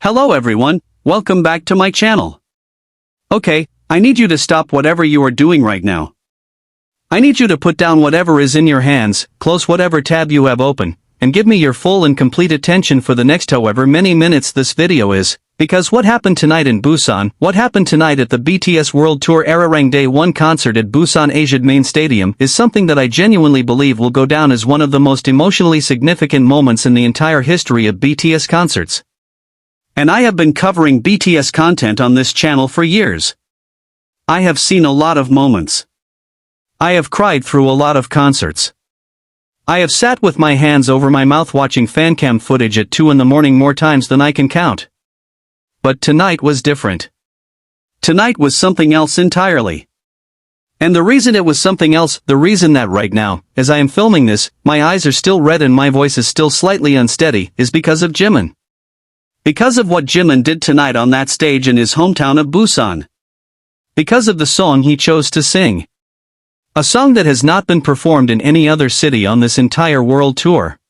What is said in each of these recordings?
Hello everyone, welcome back to my channel. Okay, I need you to stop whatever you are doing right now. I need you to put down whatever is in your hands, close whatever tab you have open, and give me your full and complete attention for the next however many minutes this video is, because what happened tonight in Busan, what happened tonight at the BTS World Tour Arirang Day 1 concert at Busan Asian Main Stadium is something that I genuinely believe will go down as one of the most emotionally significant moments in the entire history of BTS concerts. And I have been covering BTS content on this channel for years. I have seen a lot of moments. I have cried through a lot of concerts. I have sat with my hands over my mouth watching fancam footage at 2 in the morning more times than I can count. But tonight was different. Tonight was something else entirely. And the reason it was something else, the reason that right now, as I am filming this, my eyes are still red and my voice is still slightly unsteady, is because of Jimin. Because of what Jimin did tonight on that stage in his hometown of Busan. Because of the song he chose to sing. A song that has not been performed in any other city on this entire world tour.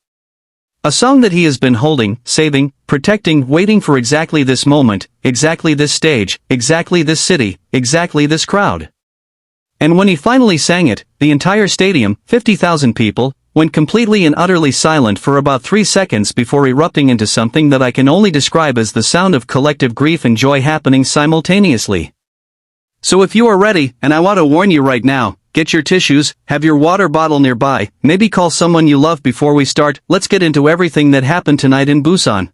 A song that he has been holding, saving, protecting, waiting for exactly this moment, exactly this stage, exactly this city, exactly this crowd. And when he finally sang it, the entire stadium, 50,000 people, went completely and utterly silent for about 3 seconds before erupting into something that I can only describe as the sound of collective grief and joy happening simultaneously. So if you are ready, and I want to warn you right now, get your tissues, have your water bottle nearby, maybe call someone you love before we start, let's get into everything that happened tonight in Busan.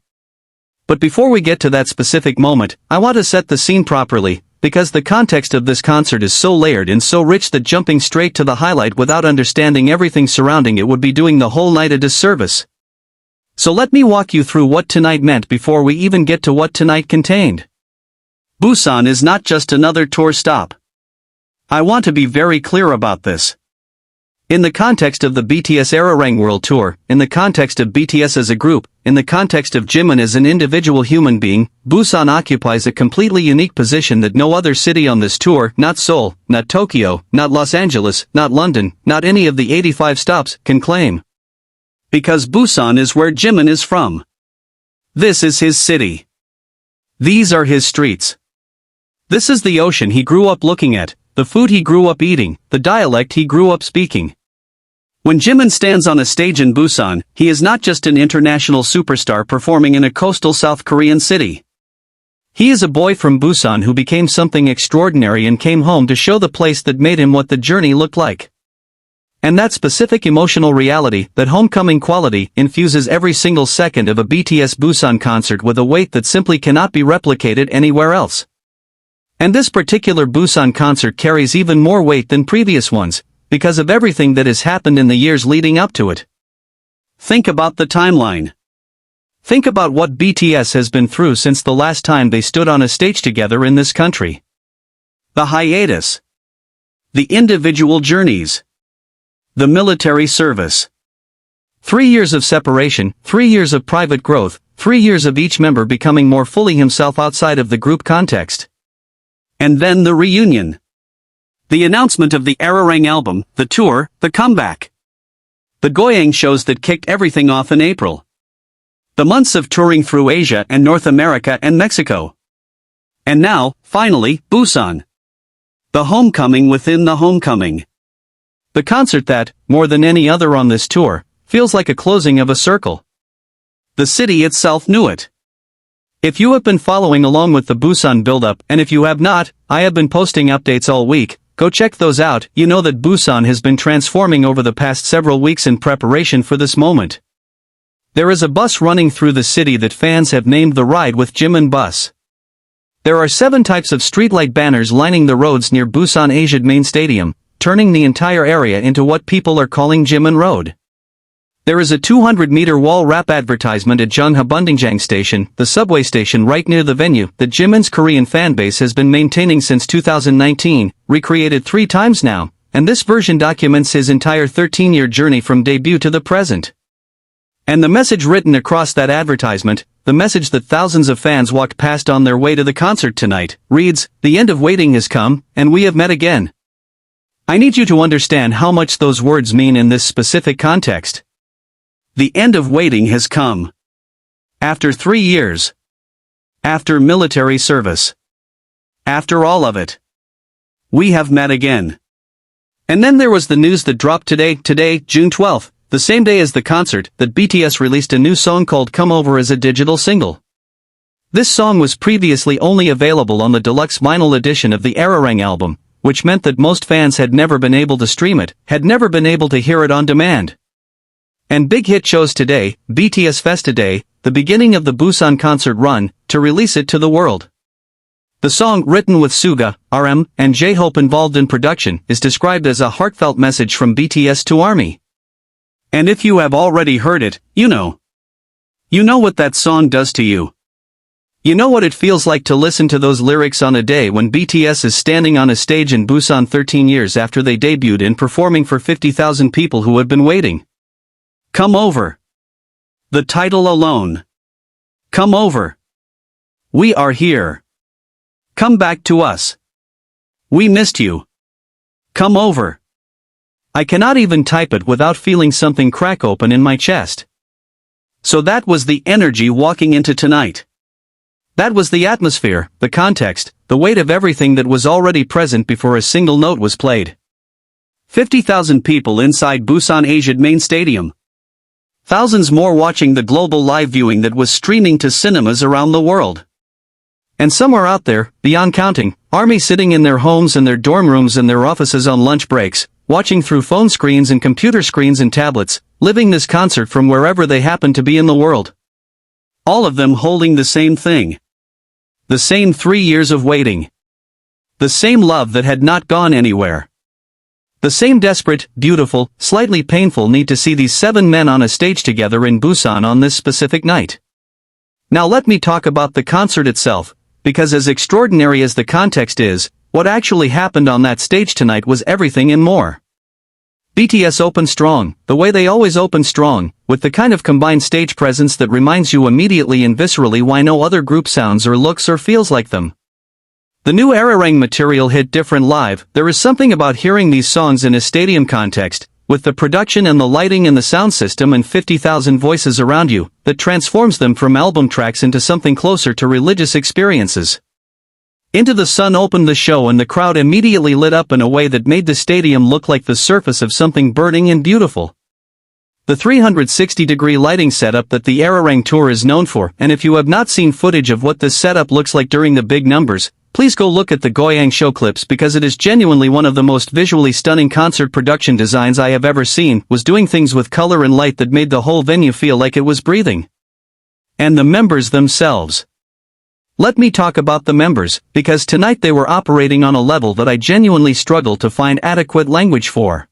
But before we get to that specific moment, I want to set the scene properly, because the context of this concert is so layered and so rich that jumping straight to the highlight without understanding everything surrounding it would be doing the whole night a disservice. So let me walk you through what tonight meant before we even get to what tonight contained. Busan is not just another tour stop. I want to be very clear about this. In the context of the BTS Arirang World Tour, in the context of BTS as a group, in the context of Jimin as an individual human being, Busan occupies a completely unique position that no other city on this tour, not Seoul, not Tokyo, not Los Angeles, not London, not any of the 85 stops, can claim. Because Busan is where Jimin is from. This is his city. These are his streets. This is the ocean he grew up looking at, the food he grew up eating, the dialect he grew up speaking. When Jimin stands on a stage in Busan, he is not just an international superstar performing in a coastal South Korean city. He is a boy from Busan who became something extraordinary and came home to show the place that made him what the journey looked like. And that specific emotional reality, that homecoming quality, infuses every single second of a BTS Busan concert with a weight that simply cannot be replicated anywhere else. And this particular Busan concert carries even more weight than previous ones, because of everything that has happened in the years leading up to it. Think about the timeline. Think about what BTS has been through since the last time they stood on a stage together in this country. The hiatus. The individual journeys. The military service. 3 years of separation, 3 years of private growth, 3 years of each member becoming more fully himself outside of the group context. And then the reunion. The announcement of the Arirang album, the tour, the comeback. The Goyang shows that kicked everything off in April. The months of touring through Asia and North America and Mexico. And now, finally, Busan. The homecoming within the homecoming. The concert that, more than any other on this tour, feels like a closing of a circle. The city itself knew it. If you have been following along with the Busan build-up, and if you have not, I have been posting updates all week, go check those out. You know that Busan has been transforming over the past several weeks in preparation for this moment. There is a bus running through the city that fans have named the Ride with Jimin bus. There are 7 types of streetlight banners lining the roads near Busan Asian Main Stadium, turning the entire area into what people are calling Jimin Road. There is a 200-meter wall wrap advertisement at Jeonhabundingjang Station, the subway station right near the venue, that Jimin's Korean fanbase has been maintaining since 2019, recreated 3 times now, and this version documents his entire 13-year journey from debut to the present. And the message written across that advertisement, the message that thousands of fans walked past on their way to the concert tonight, reads, "The end of waiting has come, and we have met again." I need you to understand how much those words mean in this specific context. The end of waiting has come. After 3 years. After military service. After all of it. We have met again. And then there was the news that dropped today, June 12th, the same day as the concert, that BTS released a new song called Come Over as a digital single. This song was previously only available on the deluxe vinyl edition of the Ararang album, which meant that most fans had never been able to stream it, had never been able to hear it on demand. And Big Hit chose today, BTS Festa Day, the beginning of the Busan concert run, to release it to the world. The song, written with Suga, RM, and J-Hope involved in production, is described as a heartfelt message from BTS to ARMY. And if you have already heard it, you know. You know what that song does to you. You know what it feels like to listen to those lyrics on a day when BTS is standing on a stage in Busan 13 years after they debuted and performing for 50,000 people who had been waiting. Come over. The title alone. Come over. We are here. Come back to us. We missed you. Come over. I cannot even type it without feeling something crack open in my chest. So that was the energy walking into tonight. That was the atmosphere, the context, the weight of everything that was already present before a single note was played. 50,000 people inside Busan Asiad main stadium. Thousands more watching the global live viewing that was streaming to cinemas around the world. And somewhere out there, beyond counting, ARMY sitting in their homes and their dorm rooms and their offices on lunch breaks, watching through phone screens and computer screens and tablets, living this concert from wherever they happen to be in the world. All of them holding the same thing. The same 3 years of waiting. The same love that had not gone anywhere. The same desperate, beautiful, slightly painful need to see these 7 men on a stage together in Busan on this specific night. Now let me talk about the concert itself, because as extraordinary as the context is, what actually happened on that stage tonight was everything and more. BTS opened strong, the way they always open strong, with the kind of combined stage presence that reminds you immediately and viscerally why no other group sounds or looks or feels like them. The new Ararang material hit different live. There is something about hearing these songs in a stadium context, with the production and the lighting and the sound system and 50,000 voices around you, that transforms them from album tracks into something closer to religious experiences. Into the Sun opened the show and the crowd immediately lit up in a way that made the stadium look like the surface of something burning and beautiful. The 360-degree lighting setup that the Ararang tour is known for, and if you have not seen footage of what this setup looks like during the big numbers, please go look at the Goyang show clips because it is genuinely one of the most visually stunning concert production designs I have ever seen, was doing things with color and light that made the whole venue feel like it was breathing. And the members themselves. Let me talk about the members, because tonight they were operating on a level that I genuinely struggle to find adequate language for.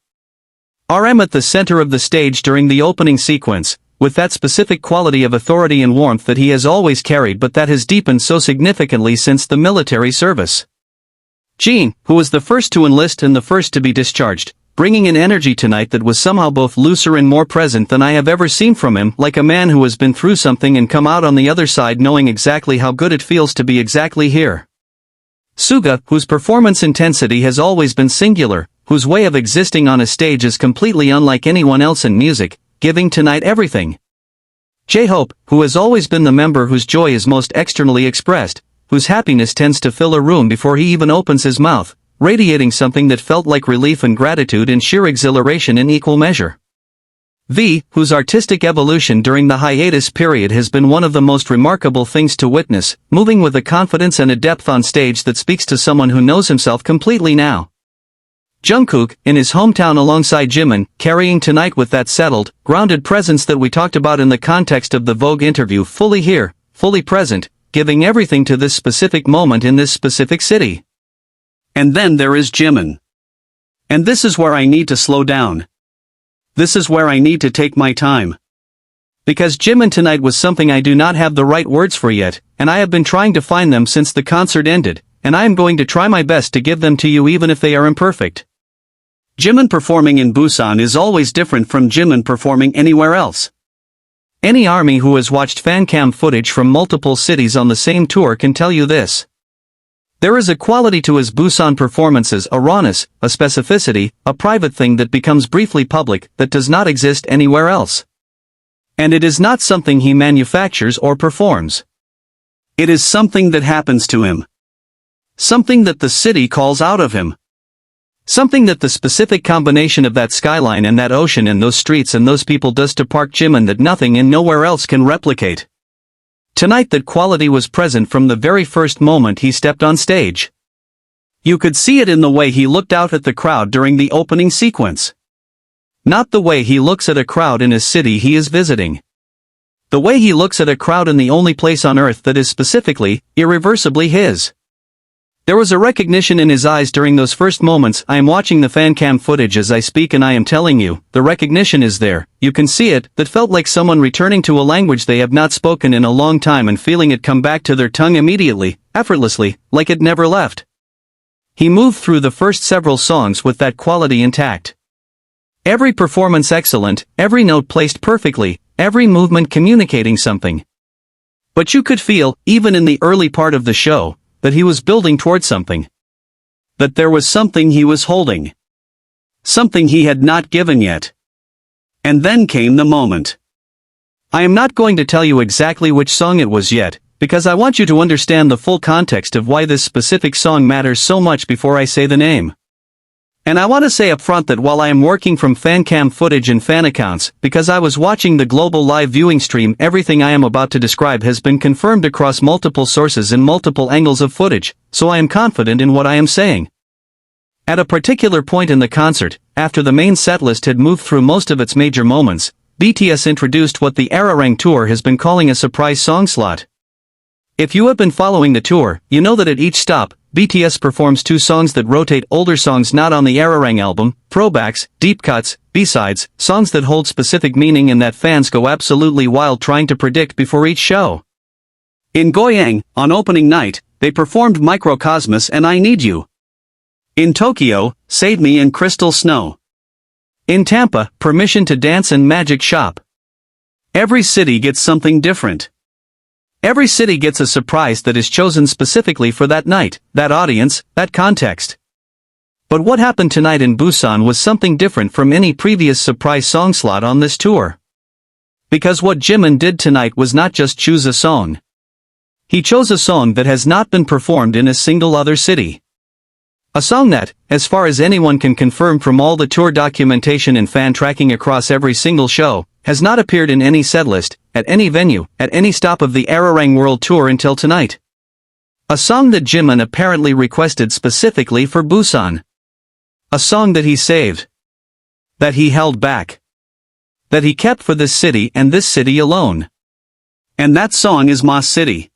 RM at the center of the stage during the opening sequence, with that specific quality of authority and warmth that he has always carried but that has deepened so significantly since the military service. Jin, who was the first to enlist and the first to be discharged, bringing an energy tonight that was somehow both looser and more present than I have ever seen from him, like a man who has been through something and come out on the other side knowing exactly how good it feels to be exactly here. Suga, whose performance intensity has always been singular, whose way of existing on a stage is completely unlike anyone else in music, giving tonight everything. J-Hope, who has always been the member whose joy is most externally expressed, whose happiness tends to fill a room before he even opens his mouth, radiating something that felt like relief and gratitude and sheer exhilaration in equal measure. V, whose artistic evolution during the hiatus period has been one of the most remarkable things to witness, moving with a confidence and a depth on stage that speaks to someone who knows himself completely now. Jungkook, in his hometown alongside Jimin, carrying tonight with that settled, grounded presence that we talked about in the context of the Vogue interview, fully here, fully present, giving everything to this specific moment in this specific city. And then there is Jimin. And this is where I need to slow down. This is where I need to take my time. Because Jimin tonight was something I do not have the right words for yet, and I have been trying to find them since the concert ended, and I am going to try my best to give them to you even if they are imperfect. Jimin performing in Busan is always different from Jimin performing anywhere else. Any ARMY who has watched fan cam footage from multiple cities on the same tour can tell you this. There is a quality to his Busan performances, a rawness, a specificity, a private thing that becomes briefly public, that does not exist anywhere else. And it is not something he manufactures or performs. It is something that happens to him. Something that the city calls out of him. Something that the specific combination of that skyline and that ocean and those streets and those people does to ParkJimin that nothing and nowhere else can replicate. Tonight that quality was present from the very first moment he stepped on stage. You could see it in the way he looked out at the crowd during the opening sequence. Not the way he looks at a crowd in a city he is visiting. The way he looks at a crowd in the only place on earth that is specifically, irreversibly his. There was a recognition in his eyes during those first moments. I am watching the fan cam footage as I speak and I am telling you, the recognition is there, you can see it, that felt like someone returning to a language they have not spoken in a long time and feeling it come back to their tongue immediately, effortlessly, like it never left. He moved through the first several songs with that quality intact. Every performance excellent, every note placed perfectly, every movement communicating something. But you could feel, even in the early part of the show, that he was building towards something. That there was something he was holding. Something he had not given yet. And then came the moment. I am not going to tell you exactly which song it was yet, because I want you to understand the full context of why this specific song matters so much before I say the name. And I want to say up front that while I am working from fan cam footage and fan accounts, because I was watching the global live viewing stream, everything I am about to describe has been confirmed across multiple sources and multiple angles of footage, so I am confident in what I am saying. At a particular point in the concert, after the main setlist had moved through most of its major moments, BTS introduced what the Ararang tour has been calling a surprise song slot. If you have been following the tour, you know that at each stop, BTS performs two songs that rotate older songs not on the Ararang album, throwbacks, deep cuts, B-sides, songs that hold specific meaning and that fans go absolutely wild trying to predict before each show. In Goyang, on opening night, they performed Microcosmos and I Need You. In Tokyo, Save Me and Crystal Snow. In Tampa, Permission to Dance and Magic Shop. Every city gets something different. Every city gets a surprise that is chosen specifically for that night, that audience, that context. But what happened tonight in Busan was something different from any previous surprise song slot on this tour. Because what Jimin did tonight was not just choose a song. He chose a song that has not been performed in a single other city. A song that, as far as anyone can confirm from all the tour documentation and fan tracking across every single show, has not appeared in any setlist, at any venue, at any stop of the Ararang World Tour until tonight. A song that Jimin apparently requested specifically for Busan. A song that he saved. That he held back. That he kept for this city and this city alone. And that song is Ma City.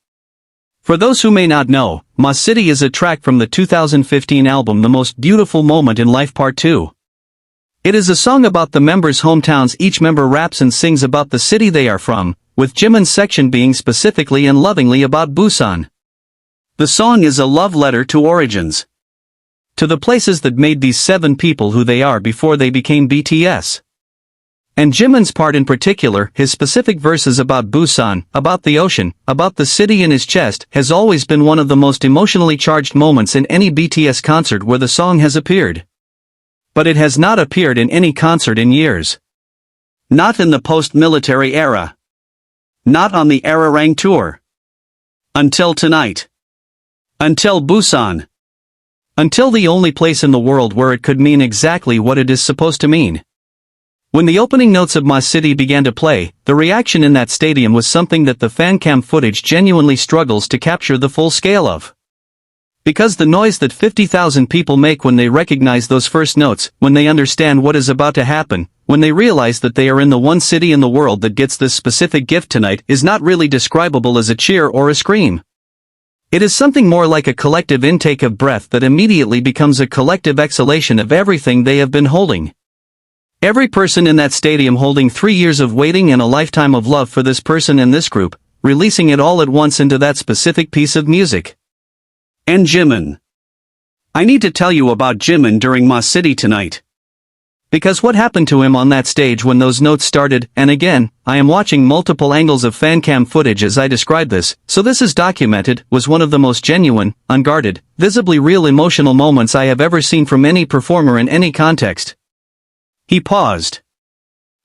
For those who may not know, Ma City is a track from the 2015 album The Most Beautiful Moment in Life Part 2. It is a song about the members' hometowns. Each member raps and sings about the city they are from, with Jimin's section being specifically and lovingly about Busan. The song is a love letter to origins. To the places that made these 7 people who they are before they became BTS. And Jimin's part in particular, his specific verses about Busan, about the ocean, about the city in his chest, has always been one of the most emotionally charged moments in any BTS concert where the song has appeared. But it has not appeared in any concert in years. Not in the post-military era. Not on the Ararang tour. Until tonight. Until Busan. Until the only place in the world where it could mean exactly what it is supposed to mean. When the opening notes of Ma City began to play, the reaction in that stadium was something that the fan cam footage genuinely struggles to capture the full scale of. Because the noise that 50,000 people make when they recognize those first notes, when they understand what is about to happen, when they realize that they are in the one city in the world that gets this specific gift tonight, is not really describable as a cheer or a scream. It is something more like a collective intake of breath that immediately becomes a collective exhalation of everything they have been holding. Every person in that stadium holding 3 years of waiting and a lifetime of love for this person and this group, releasing it all at once into that specific piece of music. And Jimin. I need to tell you about Jimin during Ma City tonight. Because what happened to him on that stage when those notes started, and again, I am watching multiple angles of fan cam footage as I describe this, so this is documented, was one of the most genuine, unguarded, visibly real emotional moments I have ever seen from any performer in any context. He paused.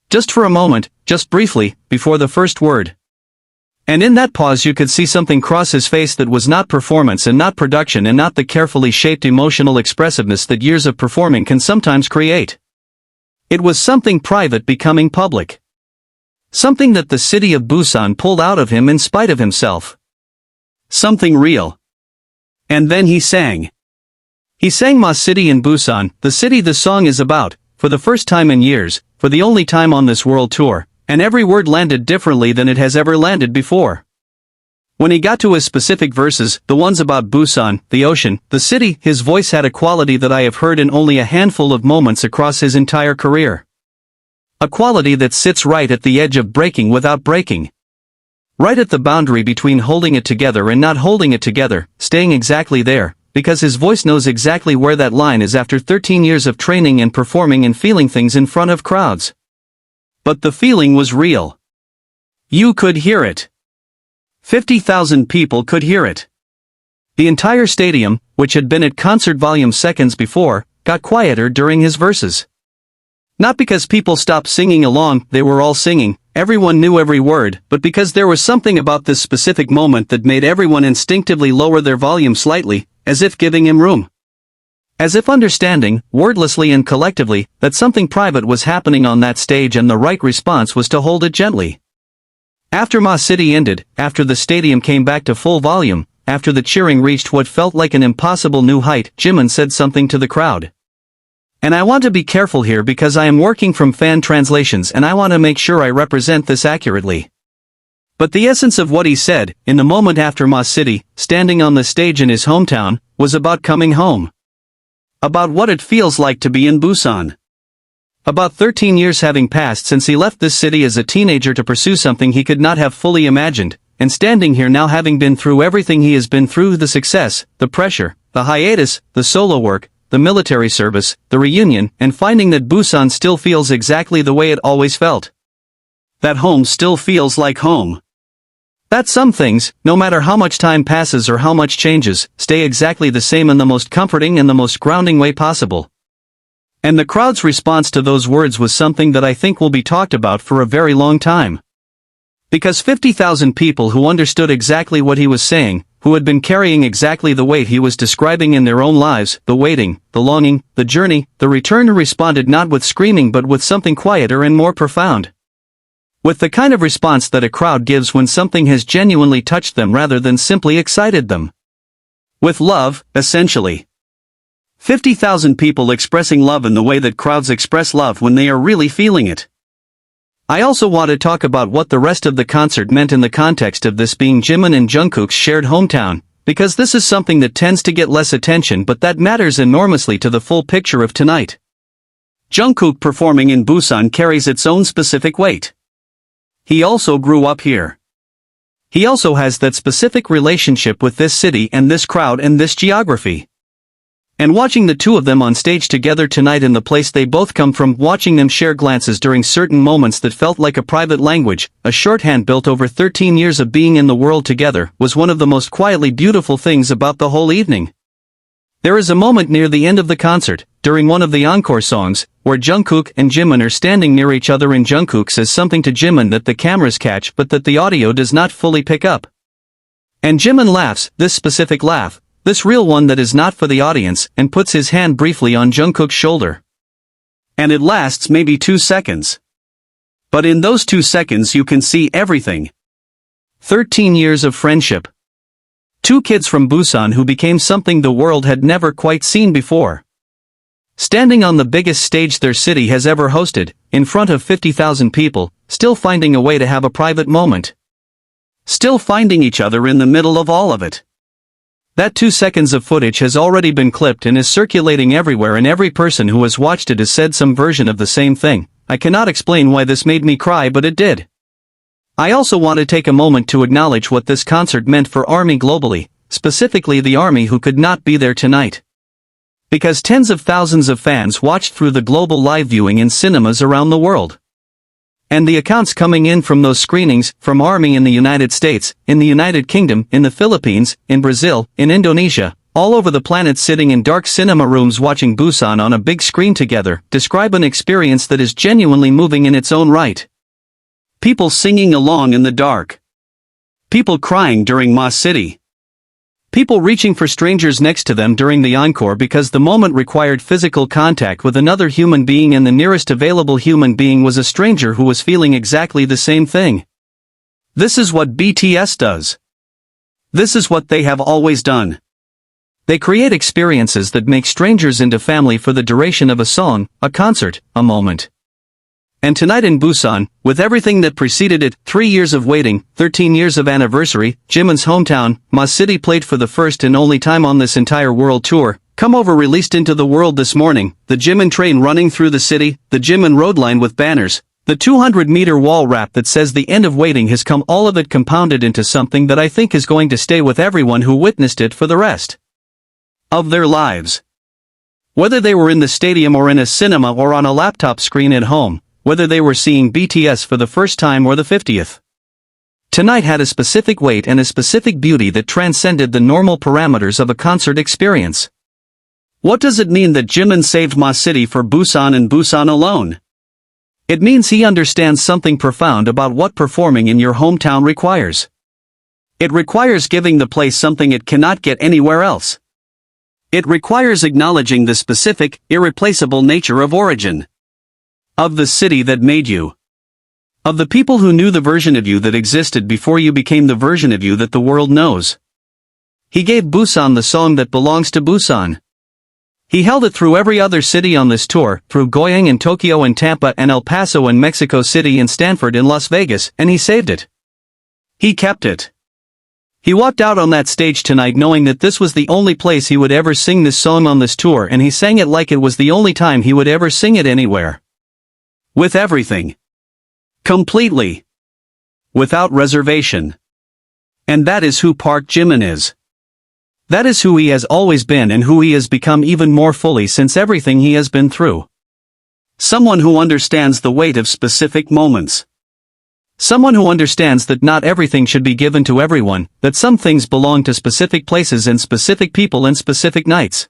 Just for a moment, just briefly, before the first word. And in that pause you could see something cross his face that was not performance and not production and not the carefully shaped emotional expressiveness that years of performing can sometimes create. It was something private becoming public. Something that the city of Busan pulled out of him in spite of himself. Something real. And then he sang. He sang Ma City in Busan, the city the song is about, for the first time in years, for the only time on this world tour, and every word landed differently than it has ever landed before. When he got to his specific verses, the ones about Busan, the ocean, the city, his voice had a quality that I have heard in only a handful of moments across his entire career. A quality that sits right at the edge of breaking without breaking. Right at the boundary between holding it together and not holding it together, staying exactly there, because his voice knows exactly where that line is after 13 years of training and performing and feeling things in front of crowds. But the feeling was real. You could hear it. 50,000 people could hear it. The entire stadium, which had been at concert volume seconds before, got quieter during his verses. Not because people stopped singing along, they were all singing, everyone knew every word, but because there was something about this specific moment that made everyone instinctively lower their volume slightly, as if giving him room. As if understanding, wordlessly and collectively, that something private was happening on that stage and the right response was to hold it gently. After Ma City ended, after the stadium came back to full volume, after the cheering reached what felt like an impossible new height, Jimin said something to the crowd. And I want to be careful here because I am working from fan translations and I want to make sure I represent this accurately. But the essence of what he said, in the moment after Ma City, standing on the stage in his hometown, was about coming home. About what it feels like to be in Busan. About 13 years having passed since he left this city as a teenager to pursue something he could not have fully imagined, and standing here now having been through everything he has been through, the success, the pressure, the hiatus, the solo work, the military service, the reunion, and finding that Busan still feels exactly the way it always felt. That home still feels like home. That some things, no matter how much time passes or how much changes, stay exactly the same in the most comforting and the most grounding way possible. And the crowd's response to those words was something that I think will be talked about for a very long time. Because 50,000 people who understood exactly what he was saying, who had been carrying exactly the weight he was describing in their own lives, the waiting, the longing, the journey, the return, responded not with screaming but with something quieter and more profound. With the kind of response that a crowd gives when something has genuinely touched them rather than simply excited them. With love, essentially. 50,000 people expressing love in the way that crowds express love when they are really feeling it. I also want to talk about what the rest of the concert meant in the context of this being Jimin and Jungkook's shared hometown, because this is something that tends to get less attention but that matters enormously to the full picture of tonight. Jungkook performing in Busan carries its own specific weight. He also grew up here. He also has that specific relationship with this city and this crowd and this geography. And watching the two of them on stage together tonight in the place they both come from, watching them share glances during certain moments that felt like a private language, a shorthand built over 13 years of being in the world together, was one of the most quietly beautiful things about the whole evening. There is a moment near the end of the concert, during one of the encore songs, where Jungkook and Jimin are standing near each other and Jungkook says something to Jimin that the cameras catch but that the audio does not fully pick up. And Jimin laughs, this specific laugh, this real one that is not for the audience, and puts his hand briefly on Jungkook's shoulder. And it lasts maybe 2 seconds. But in those 2 seconds you can see everything. 13 years of friendship. 2 kids from Busan who became something the world had never quite seen before. Standing on the biggest stage their city has ever hosted, in front of 50,000 people, still finding a way to have a private moment. Still finding each other in the middle of all of it. That 2 seconds of footage has already been clipped and is circulating everywhere, and every person who has watched it has said some version of the same thing. I cannot explain why this made me cry, but it did. I also want to take a moment to acknowledge what this concert meant for ARMY globally, specifically the ARMY who could not be there tonight. Because tens of thousands of fans watched through the global live viewing in cinemas around the world. And the accounts coming in from those screenings, from ARMY in the United States, in the United Kingdom, in the Philippines, in Brazil, in Indonesia, all over the planet, sitting in dark cinema rooms watching Busan on a big screen together, describe an experience that is genuinely moving in its own right. People singing along in the dark. People crying during Ma City. People reaching for strangers next to them during the encore because the moment required physical contact with another human being and the nearest available human being was a stranger who was feeling exactly the same thing. This is what BTS does. This is what they have always done. They create experiences that make strangers into family for the duration of a song, a concert, a moment. And tonight in Busan, with everything that preceded it, 3 years of waiting, 13 years of anniversary, Jimin's hometown, Ma City played for the first and only time on this entire world tour. Come Over released into the world this morning, the Jimin train running through the city, the Jimin road line with banners, the 200-meter wall wrap that says the end of waiting has come, all of it compounded into something that I think is going to stay with everyone who witnessed it for the rest of their lives. Whether they were in the stadium or in a cinema or on a laptop screen at home, whether they were seeing BTS for the first time or the 50th. Tonight had a specific weight and a specific beauty that transcended the normal parameters of a concert experience. What does it mean that Jimin saved Ma City for Busan and Busan alone? It means he understands something profound about what performing in your hometown requires. It requires giving the place something it cannot get anywhere else. It requires acknowledging the specific, irreplaceable nature of origin. Of the city that made you. Of the people who knew the version of you that existed before you became the version of you that the world knows. He gave Busan the song that belongs to Busan. He held it through every other city on this tour, through Goyang and Tokyo and Tampa and El Paso and Mexico City and Stanford and Las Vegas, and he saved it. He kept it. He walked out on that stage tonight knowing that this was the only place he would ever sing this song on this tour, and he sang it like it was the only time he would ever sing it anywhere. With everything. Completely. Without reservation. And that is who ParkJimin is. That is who he has always been and who he has become even more fully since everything he has been through. Someone who understands the weight of specific moments. Someone who understands that not everything should be given to everyone, that some things belong to specific places and specific people and specific nights.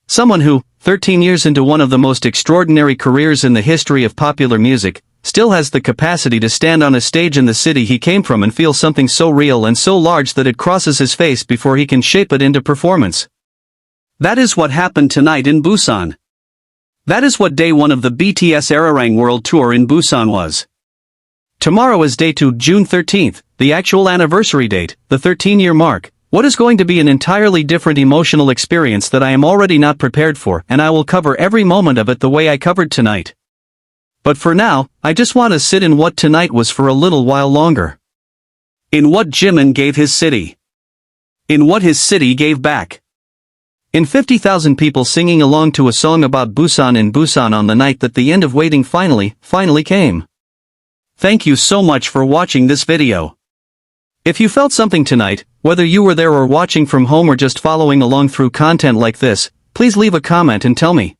Someone who, 13 years into one of the most extraordinary careers in the history of popular music, still has the capacity to stand on a stage in the city he came from and feel something so real and so large that it crosses his face before he can shape it into performance. That is what happened tonight in Busan. That is what day 1 of the BTS Arirang World Tour in Busan was. Tomorrow is day 2, June 13th, the actual anniversary date, the 13-year mark. What is going to be an entirely different emotional experience that I am already not prepared for, and I will cover every moment of it the way I covered tonight. But for now, I just want to sit in what tonight was for a little while longer. In what Jimin gave his city. In what his city gave back. In 50,000 people singing along to a song about Busan in Busan on the night that the end of waiting finally came. Thank you so much for watching this video. If you felt something tonight, whether you were there or watching from home or just following along through content like this, please leave a comment and tell me.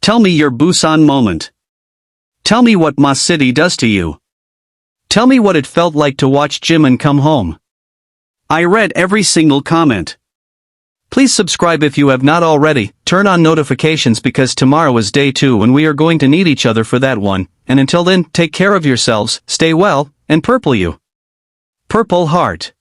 Tell me your Busan moment. Tell me what Ma City does to you. Tell me what it felt like to watch Jimin come home. I read every single comment. Please subscribe if you have not already, turn on notifications because tomorrow is day 2 and we are going to need each other for that one, and until then, take care of yourselves, stay well, and purple you. Purple Heart.